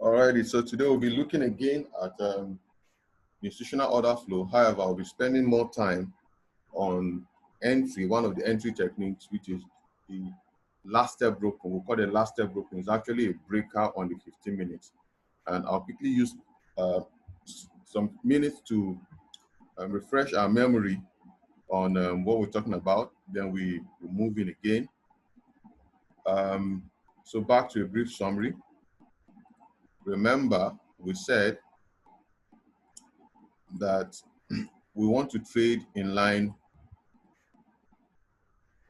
Alrighty, so today we'll be looking again at institutional order flow. However, I'll be spending more time on entry, one of the entry techniques, which is the last step broken. We'll call it last step broken. It's actually a breaker on the 15 minutes. And I'll quickly use some minutes to refresh our memory on what we're talking about. Then we will move in again. So back to a brief summary. Remember, we said that we want to trade in line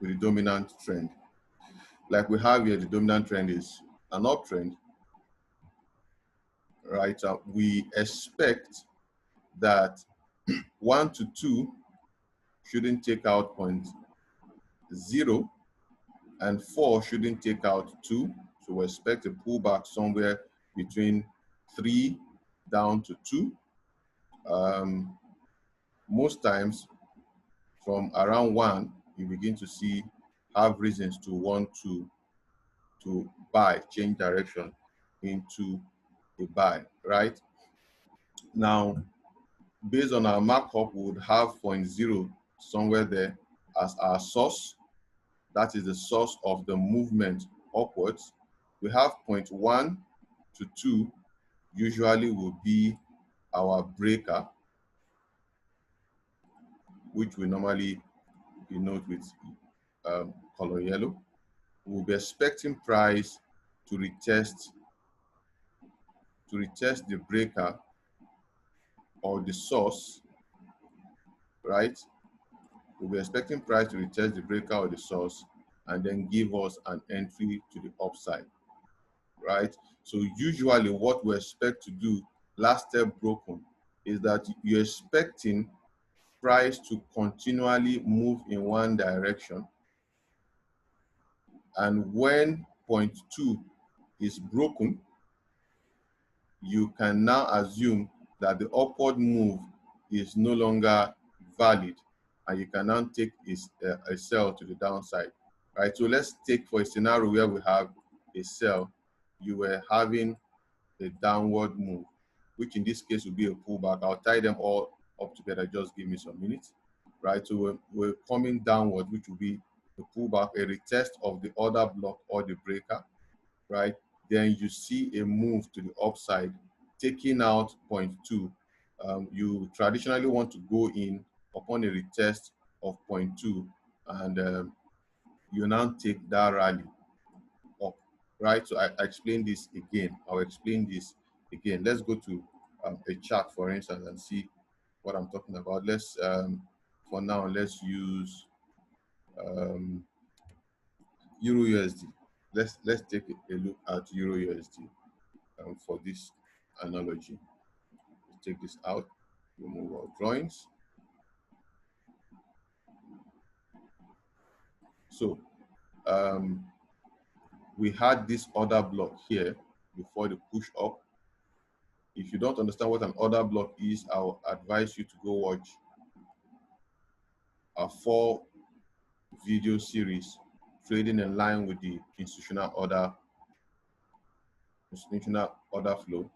with the dominant trend. Like we have here, the dominant trend is an uptrend, right? We expect that 1 to 2 shouldn't take out 0.0 and 4 shouldn't take out 2. So we expect a pullback somewhere between 3 down to 2. Most times from around 1, you begin to have reasons to want to buy, change direction into a buy, right? Now, based on our markup, we would have 0.0 somewhere there as our source. That is the source of the movement upwards. We have 0.1 to 2 usually will be our breaker, which we normally denote with color yellow. We'll be expecting price to retest the breaker or the source, right? We'll be expecting price to retest the breaker or the source and then give us an entry to the upside, right? So usually what we expect to do, last step broken, is that you're expecting price to continually move in one direction. And when 0.2 is broken, you can now assume that the upward move is no longer valid, and you can now take a sell to the downside, right? So let's take for a scenario where we have a sell, you were having a downward move, which in this case would be a pullback. I'll tie them all up together, just give me some minutes, right? So we're coming downward, which will be a pullback, a retest of the order block or the breaker, right? Then you see a move to the upside, taking out 0.2. You traditionally want to go in upon a retest of 0.2, and you now take that rally up, right? So I explain this again. I'll explain this again. Let's go to a chart, for instance, and see what I'm talking about. Let's, for now, let's use Euro USD. Let's take a look at Euro USD for this analogy. Let's take this out, remove our drawings. So we had this order block here before the push up. If you don't understand what an order block is, I'll advise you to go watch a 4 video series, Trading in Line with the Institutional Order Flow,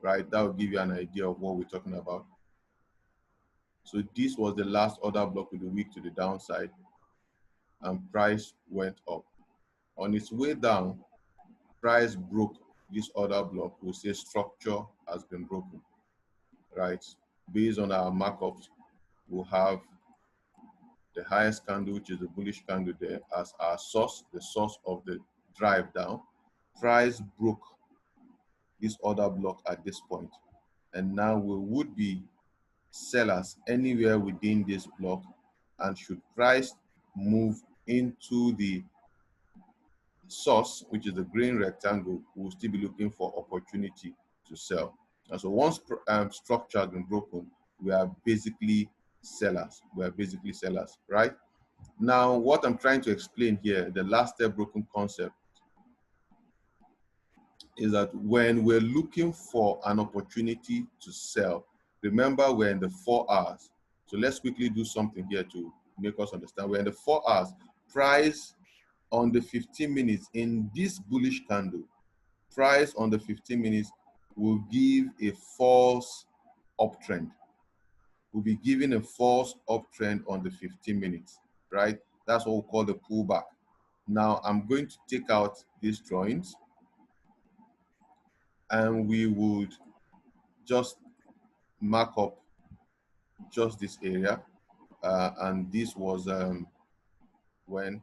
right? That will give you an idea of what we're talking about. So this was the last order block with the wick to the downside, and price went up. On its way down, price broke this order block. We'll say structure has been broken, right? Based on our markups, we'll have the highest candle, which is the bullish candle there, as our source, the source of the drive down. Price broke this order block at this point, and now we would be sellers anywhere within this block, and should price move into the source, which is the green rectangle, we'll still be looking for opportunity to sell. And so once structure has been broken, we are basically sellers. We are basically sellers, right? Now, what I'm trying to explain here, the last step broken concept, is that when we're looking for an opportunity to sell, remember we're in the 4 hours. So let's quickly do something here to make us understand. We're in the 4 hours. Price on the 15 minutes in this bullish candle, price on the 15 minutes will give a false uptrend. We'll be giving a false uptrend on the 15 minutes, right? That's what we call the pullback. Now I'm going to take out these drawings and we would just mark up just this area. And this was when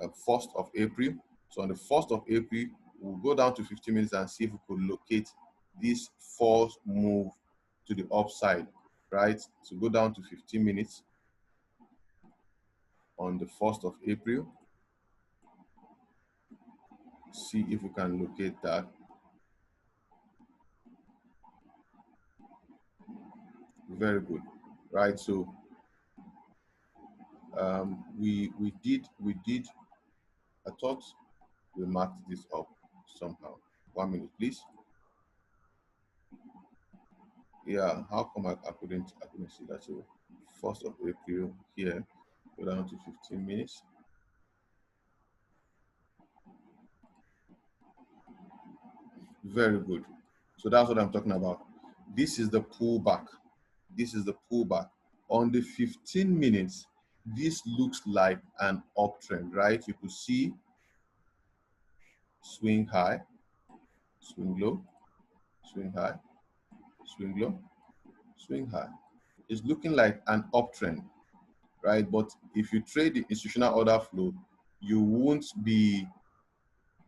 1st of April. So on the 1st of April, we'll go down to 15 minutes and see if we could locate this false move to the upside, right? So go down to 15 minutes on the 1st of April. See if we can locate that. Very good, right? So we did. I thought we marked this up somehow. 1 minute, please. Yeah, how come I couldn't see that? So 1st of April here, go down to 15 minutes. Very good. So that's what I'm talking about. This is the pullback. This is the pullback. On the 15 minutes, this looks like an uptrend, right? You could see swing high, swing low, swing high, swing low, swing high. It's looking like an uptrend, right? But if you trade the institutional order flow, you won't be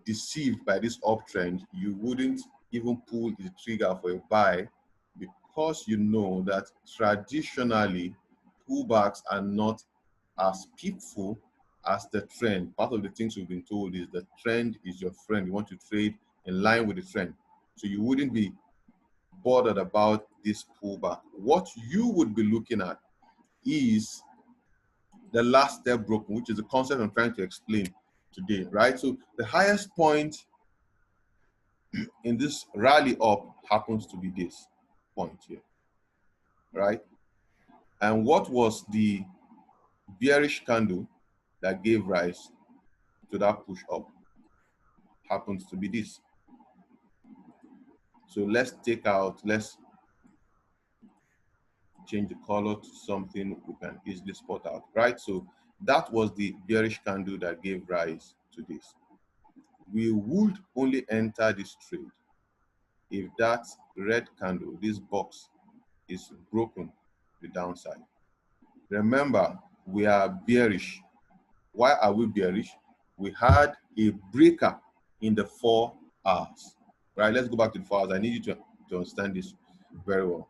deceived by this uptrend. You wouldn't even pull the trigger for a buy because you know that traditionally pullbacks are not as peaceful as the trend. Part of the things we've been told is the trend is your friend. You want to trade in line with the trend. So you wouldn't be bothered about this pullback. What you would be looking at is the last step broken, which is the concept I'm trying to explain today, right? So the highest point in this rally up happens to be this point here, right? And what was the bearish candle that gave rise to that push up? Happens to be this. So let's change the color to something we can easily spot out, right? So that was the bearish candle that gave rise to this. We would only enter this trade if that red candle, this box, is broken to the downside. Remember, we are bearish. Why are we bearish? We had a breaker in the 4 hours, right? Let's go back to the 4 hours. I need you to understand this very well.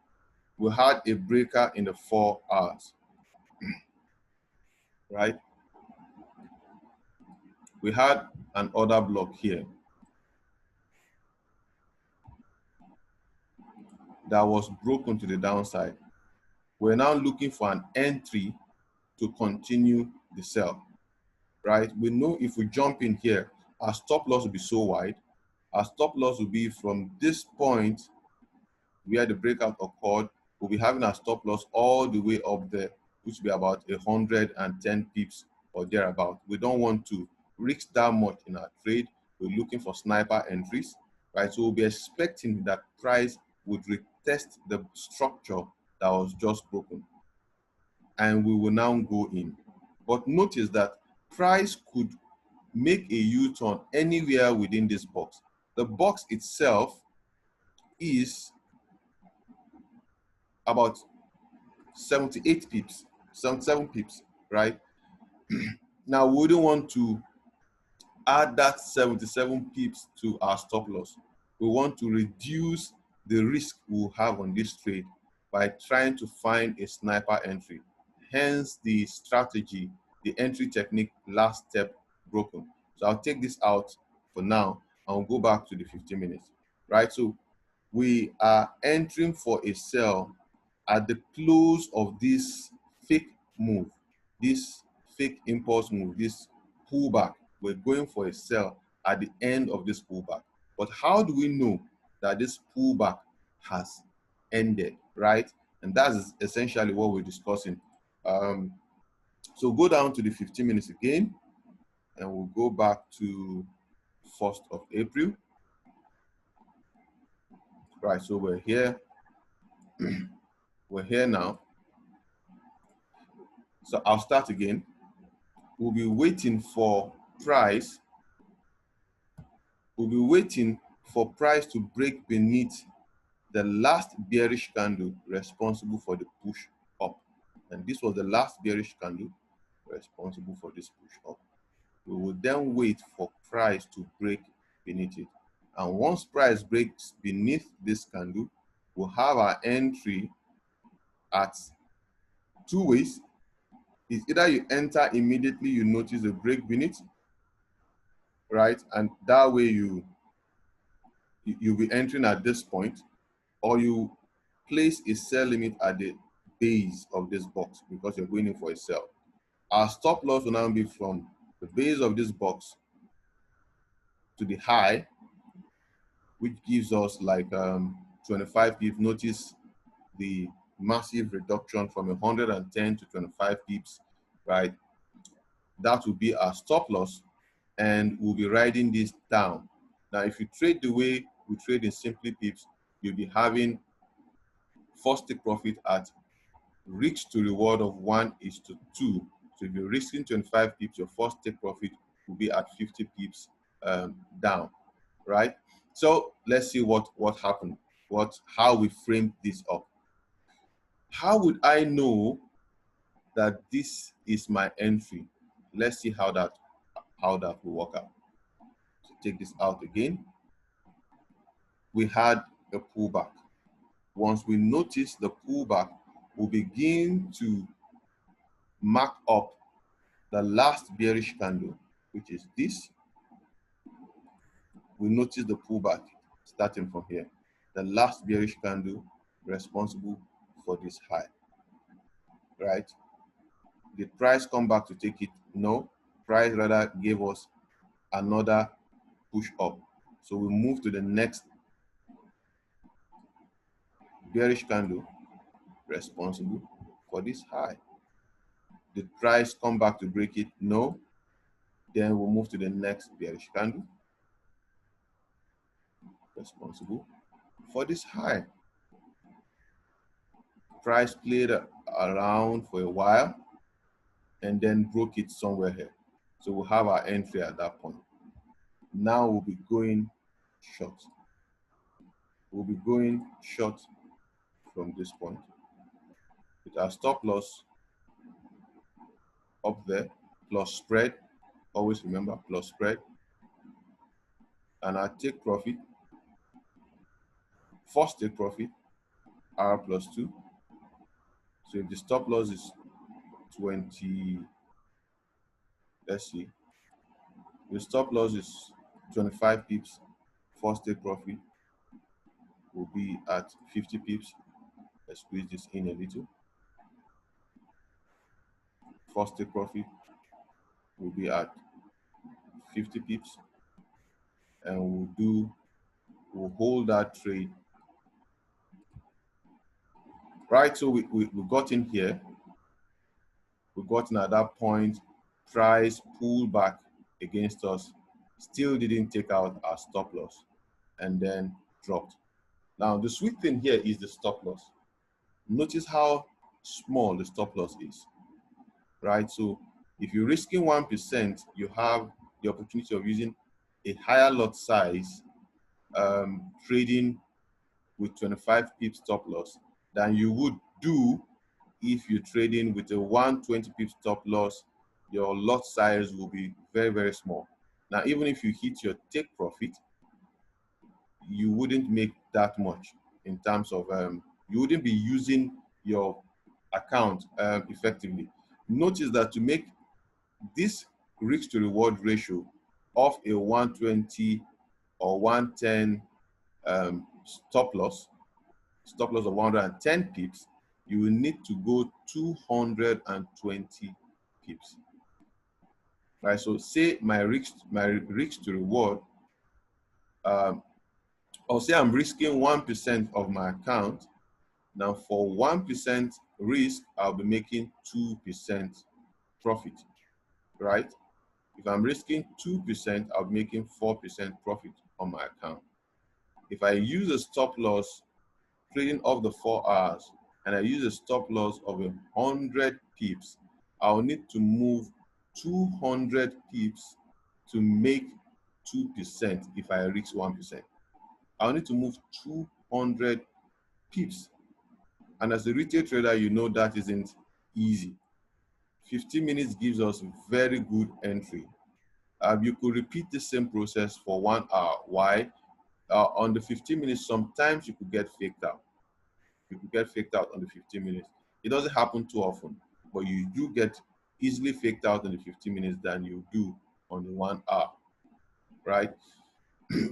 We had a breaker in the 4 hours, right? We had an order block here that was broken to the downside. We're now looking for an entry to continue the sell, right? We know if we jump in here, our stop loss will be so wide. Our stop loss will be from this point where the breakout occurred. We'll be having our stop loss all the way up there, which will be about 110 pips or thereabout. We don't want to risk that much in our trade. We're looking for sniper entries, right? So we'll be expecting that price would retest the structure that was just broken, and we will now go in. But notice that price could make a U-turn anywhere within this box. The box itself is about 78 pips, 77 pips, right? Now, we wouldn't want to add that 77 pips to our stop loss. We want to reduce the risk we'll have on this trade by trying to find a sniper entry. Hence the strategy, the entry technique, last step broken. So I'll take this out for now and we'll go back to the 15 minutes, right? So we are entering for a sell at the close of this fake move, this fake impulse move, this pullback. We're going for a sell at the end of this pullback. But how do we know that this pullback has ended, right? And that's essentially what we're discussing. So go down to the 15 minutes again, and we'll go back to 1st of April. Right, so we're here. We're here now. So I'll start again. We'll be waiting for price. We'll be waiting for price to break beneath the last bearish candle responsible for the push up. And this was the last bearish candle responsible for this push up. We will then wait for price to break beneath it. And once price breaks beneath this candle, we'll have our entry at two ways. It's either you enter immediately, you notice a break beneath, right? And that way you'll be entering at this point, or you place a sell limit at the base of this box because you're going in for a sell. Our stop loss will now be from the base of this box to the high, which gives us like 25 pips. Notice the massive reduction from 110 to 25 pips, right? That will be our stop loss, and we'll be riding this down. Now, if you trade the way we trade in SimplyPips, you'll be having first take profit at risk to reward of 1:2. So if you're risking 25 pips, your first take profit will be at 50 pips down, right? So let's see what happened, how we framed this up. How would I know that this is my entry? Let's see how that will work out. So take this out again. We had a pullback. Once we notice the pullback, we'll begin to mark up the last bearish candle, which is this. We notice the pullback starting from here. The last bearish candle responsible for this high, right? Did price come back to take it? No. Price rather gave us another push up. So we move to the next bearish candle responsible for this high. Did price come back to break it? No. Then we'll move to the next bearish candle responsible for this high. Price played around for a while and then broke it somewhere here. So we'll have our entry at that point. Now we'll be going short. We'll be going short from this point with our stop loss up there, plus spread. Always remember, plus spread. And our take profit, first take profit, R plus 2. So if the stop loss is 20, let's see, the stop loss is 25 pips, first take profit will be at 50 pips. Let's squeeze this in a little. First take profit will be at 50 pips, and we'll hold that trade. Right, so we got in here. We got in at that point. Price pulled back against us, still didn't take out our stop loss, and then dropped. Now, the sweet thing here is the stop loss. Notice how small the stop loss is, right? So if you're risking 1%, you have the opportunity of using a higher lot size, trading with 25 pip stop loss than you would do if you're trading with a 120 pip stop loss. Your lot size will be very, very small. Now, even if you hit your take profit, you wouldn't make that much in terms of, you wouldn't be using your account effectively. Notice that to make this risk to reward ratio of a 120 or 110 stop loss of 110 pips, you will need to go 220 pips. Right, so say my risk to reward, or say I'm risking 1% of my account. Now for 1% risk, I'll be making 2% profit, right? If I'm risking 2%, I'll be making 4% profit on my account. If I use a stop loss trading off the 4 hours and I use a stop loss of 100 pips, I'll need to move 200 pips to make 2% if I reach 1%. I'll need to move 200 pips. And as a retail trader, you know that isn't easy. 15 minutes gives us very good entry. You could repeat the same process for 1 hour. Why? On the 15 minutes, sometimes you could get faked out. You could get faked out on the 15 minutes. It doesn't happen too often, but you do get easily faked out in the 15 minutes than you do on the 1 hour, right?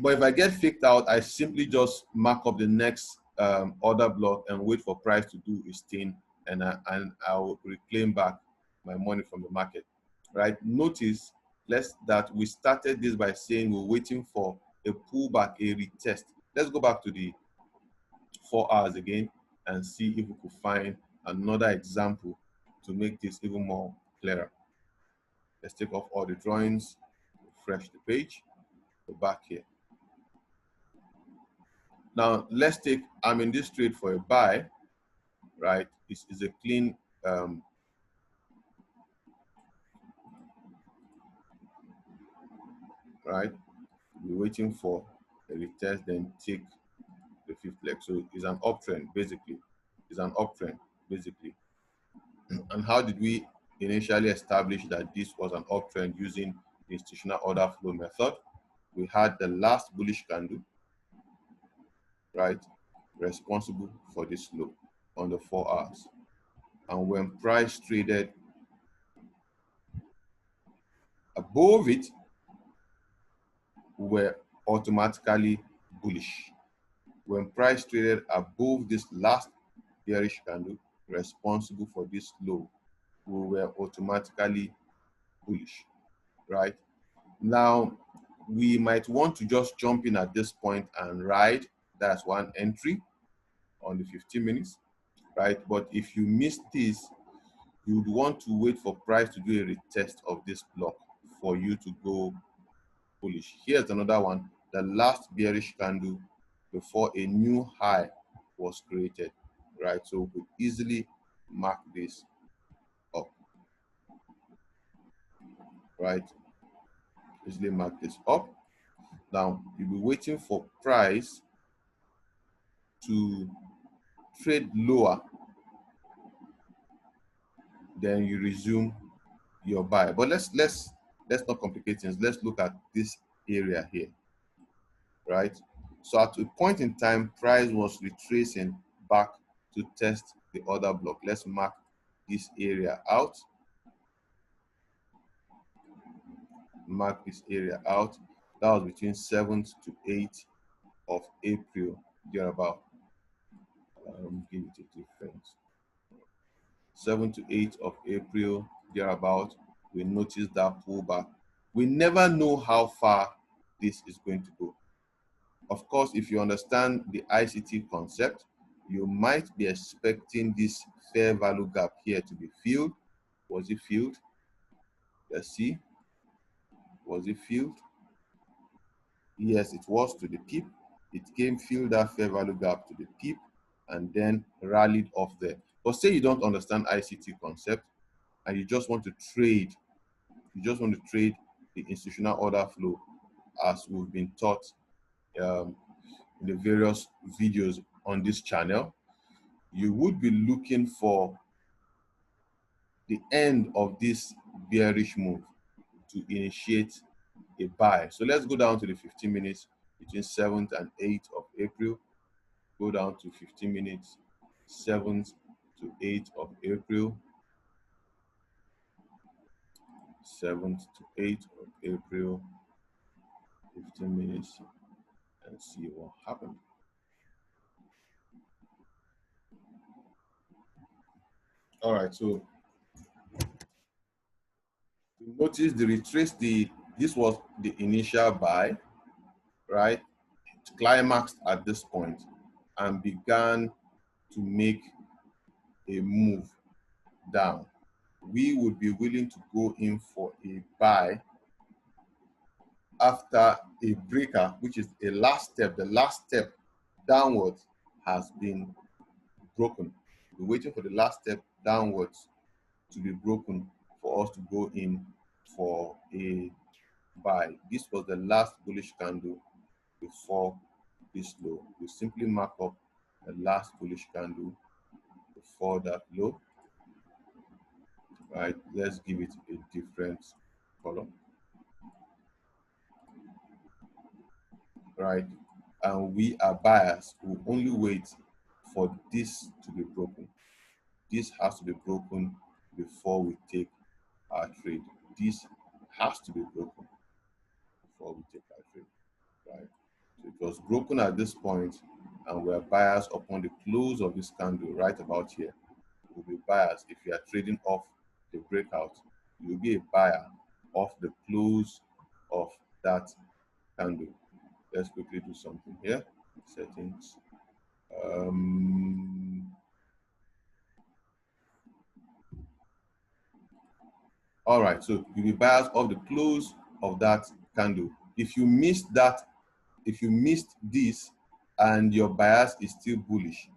But if I get faked out, I simply just mark up the next order block and wait for price to do its thing, and I'll reclaim back my money from the market, right? Notice that we started this by saying we're waiting for a pullback, a retest. Let's go back to the 4 hours again and see if we could find another example to make this even more clearer. Let's take off all the drawings, refresh the page, go back here. Now let's take, I'm in this trade for a buy, right? It's a clean right? We're waiting for a retest, then take the fifth leg. So it's an uptrend, basically. It's an uptrend, basically. And how did we initially establish that this was an uptrend using the institutional order flow method? We had the last bullish candle, right, responsible for this low on the 4 hours. And when price traded above it, we were automatically bullish. When price traded above this last bearish candle responsible for this low, we were automatically bullish, right? Now, we might want to just jump in at this point and ride. That's one entry on the 15 minutes, right? But if you miss this, you would want to wait for price to do a retest of this block for you to go bullish. Here's another one, the last bearish candle before a new high was created, right? So we could easily mark this up, right? Easily mark this up. Now, you'll be waiting for price to trade lower, then you resume your buy. But let's not complicate things. Let's look at this area here, right? So at a point in time, price was retracing back to test the other block. Let's mark this area out. Mark this area out. That was between 7th to 8th of April, thereabout. Give it a difference. 7th to 8th of April, thereabout. We noticed that pullback. We never know how far this is going to go. Of course, if you understand the ICT concept, you might be expecting this fair value gap here to be filled. Was it filled? Let's see. Was it filled? Yes, it was to the peak. It came, filled that fair value gap to the peak, and then rallied off there. But say you don't understand ICT concept and you just want to trade, the institutional order flow as we've been taught in the various videos on this channel, you would be looking for the end of this bearish move to initiate a buy. So let's go down to the 15 minutes between 7th and 8th of April. Go down to 15 minutes, 7th to 8th of April. 7th to 8th of April, 15 minutes, and see what happened. All right, so notice the retrace, this was the initial buy, right? It climaxed at this point and began to make a move down. We would be willing to go in for a buy after a breaker, which is a last step, the last step downwards has been broken. We're waiting for the last step downwards to be broken for us to go in for a buy. This was the last bullish candle before this low. We simply mark up the last bullish candle before that low. Right, let's give it a different color. Right, and we are buyers who only wait for this to be broken. This has to be broken before we take our trade. This has to be broken before we take our trade. Right, so it was broken at this point, and we are buyers upon the close of this candle right about here. We'll be buyers. If you are trading off the breakout, you'll be a buyer off the close of that candle. Let's quickly do something here. Settings. All right, so you'll be buyers of the close of that candle. If you missed that, if you missed this and your bias is still bullish,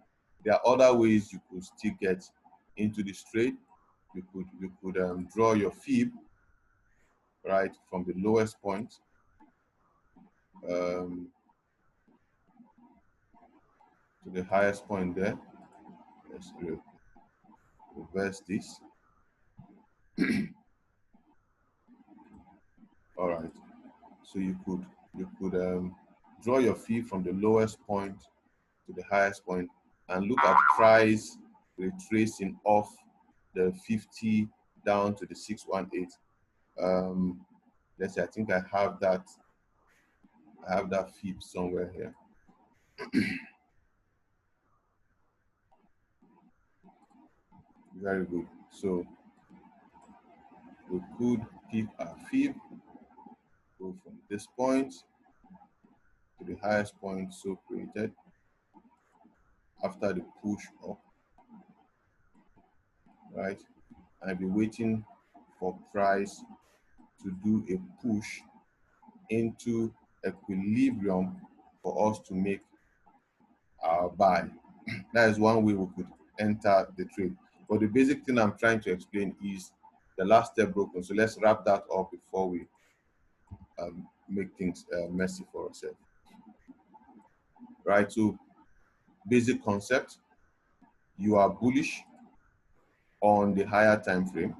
there are other ways you could still get into this trade. You could draw your fib right from the lowest point to the highest point there. Let's reverse this. All right, so you could draw your fib from the lowest point to the highest point and look at price retracing off the 50 down to the 618. Let's say I think I have that fib somewhere here. Very good. So we could pick our fib, go from this point to the highest point so created after the push up, right? And I'll be waiting for price to do a push into equilibrium for us to make our buy. That is one way we could enter the trade. But the basic thing I'm trying to explain is the last step broken. So let's wrap that up before we make things messy for ourselves. Right, so basic concept, you are bullish on the higher time frame,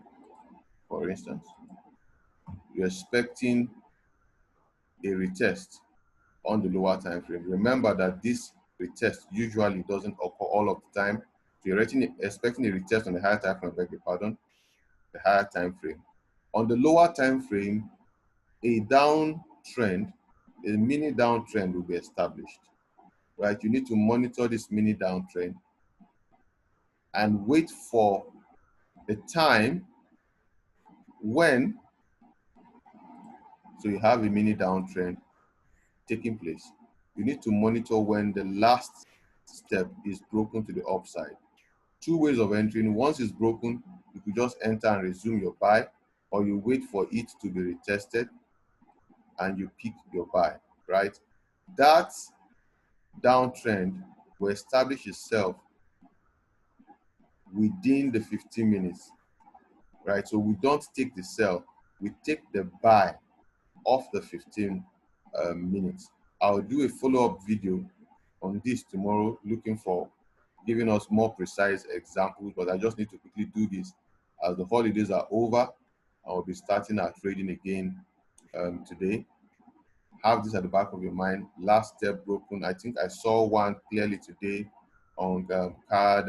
for instance. You're expecting a retest on the lower time frame. Remember that this retest usually doesn't occur all of the time. So you're expecting a retest on the higher time frame, the higher time frame. On the lower time frame, a downtrend, a mini downtrend will be established, right? You need to monitor this mini downtrend and wait for the time when, so you have a mini downtrend taking place. You need to monitor when the last step is broken to the upside. Two ways of entering. Once it's broken, you could just enter and resume your buy, or you wait for it to be retested and you pick your buy, right? That downtrend will establish itself within the 15 minutes, right? So we don't take the sell, we take the buy off the 15 minutes. I'll do a follow-up video on this tomorrow, looking for giving us more precise examples, but I just need to quickly do this as the holidays are over. I will be starting our trading again today. Have this at the back of your mind. Last step broken. I think I saw one clearly today on card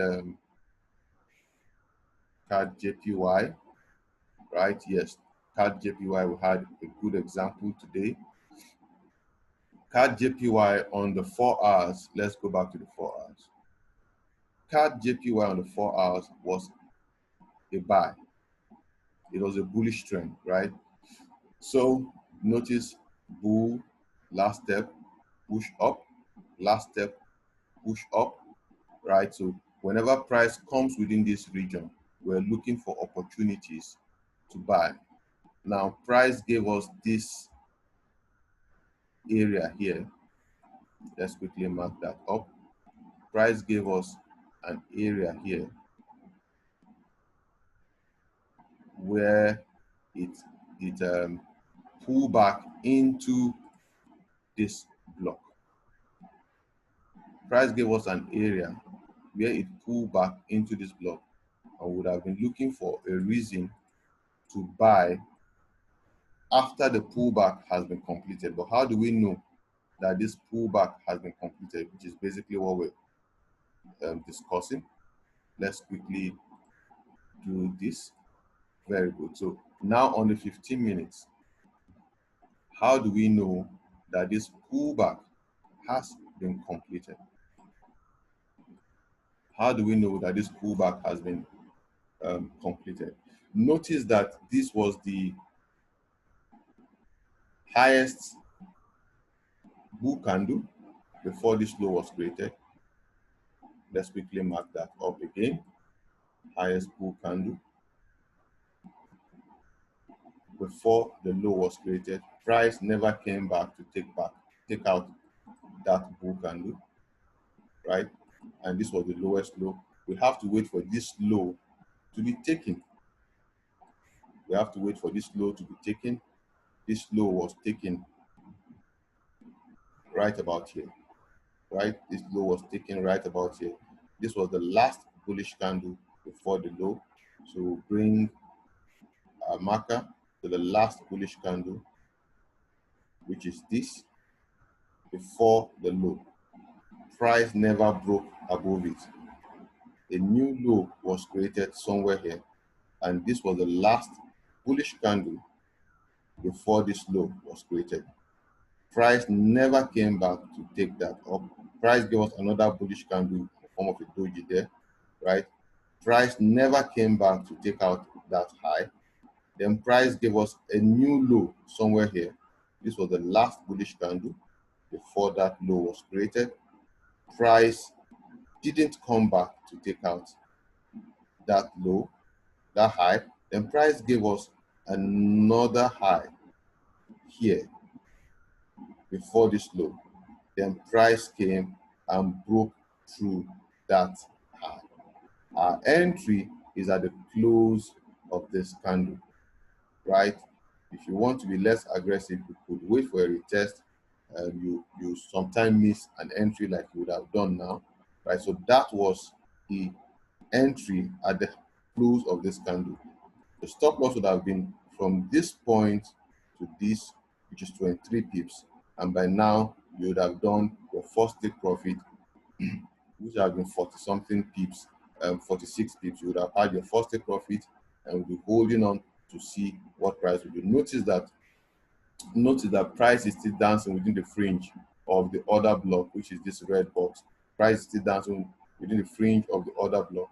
JPY, right? Yes, card JPY. We had a good example today. Card JPY on the 4 hours. Let's go back to the 4 hours. Card JPY on the 4 hours was a buy. It was a bullish trend, right? So notice bull, last step, push up, last step, push up, right? So whenever price comes within this region, we're looking for opportunities to buy. Now, price gave us this area here. Let's quickly mark that up. Price gave us an area here where it pulled back into this block. Price gave us an area where it pulled back into this block, and would have been looking for a reason to buy after the pullback has been completed. But how do we know that this pullback has been completed, which is basically what we're discussing? Let's quickly do this. Very good. So now on the 15 minutes, how do we know that this pullback has been completed? How do we know that this pullback has been completed? Notice that this was the highest bull candle before this low was created. Let's quickly mark that up again. Highest bull candle before the low was created. Price never came back to take out that bull candle, right? And this was the lowest low. We have to wait for this low to be taken. We have to wait for this low to be taken. This low was taken right about here, right? This low was taken right about here. This was the last bullish candle before the low. So we'll bring a marker to the last bullish candle, which is this, before the low. Price never broke above it. A new low was created somewhere here, and this was the last bullish candle before this low was created. Price never came back to take that up. Price gave us another bullish candle in the form of a doji there, right? Price never came back to take out that high. Then price gave us a new low somewhere here. This was the last bullish candle before that low was created. Price didn't come back to take out that low, that high. Then price gave us another high here before this low. Then price came and broke through that high. Our entry is at the close of this candle, right? If you want to be less aggressive, you could wait for a retest. You sometimes miss an entry like you would have done now, right? So that was the entry at the close of this candle. The stop loss would have been from this point to this, which is 23 pips. And by now, you would have done your first take profit, which has been 40 something pips, 46 pips. You would have had your first take profit and will be holding on to see what price will do. Notice that price is still dancing within the fringe of the order block, which is this red box. Price is still dancing within the fringe of the order block.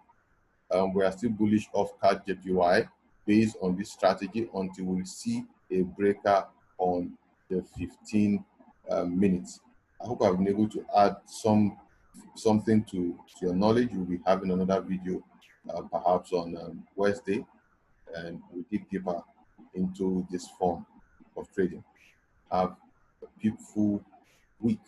We are still bullish off CAD JPY based on this strategy until we see a breaker on the 15 minutes. I hope I've been able to add something to your knowledge. We'll be having another video perhaps on Wednesday, and we'll dig deeper into this form of trading. Have a beautiful week.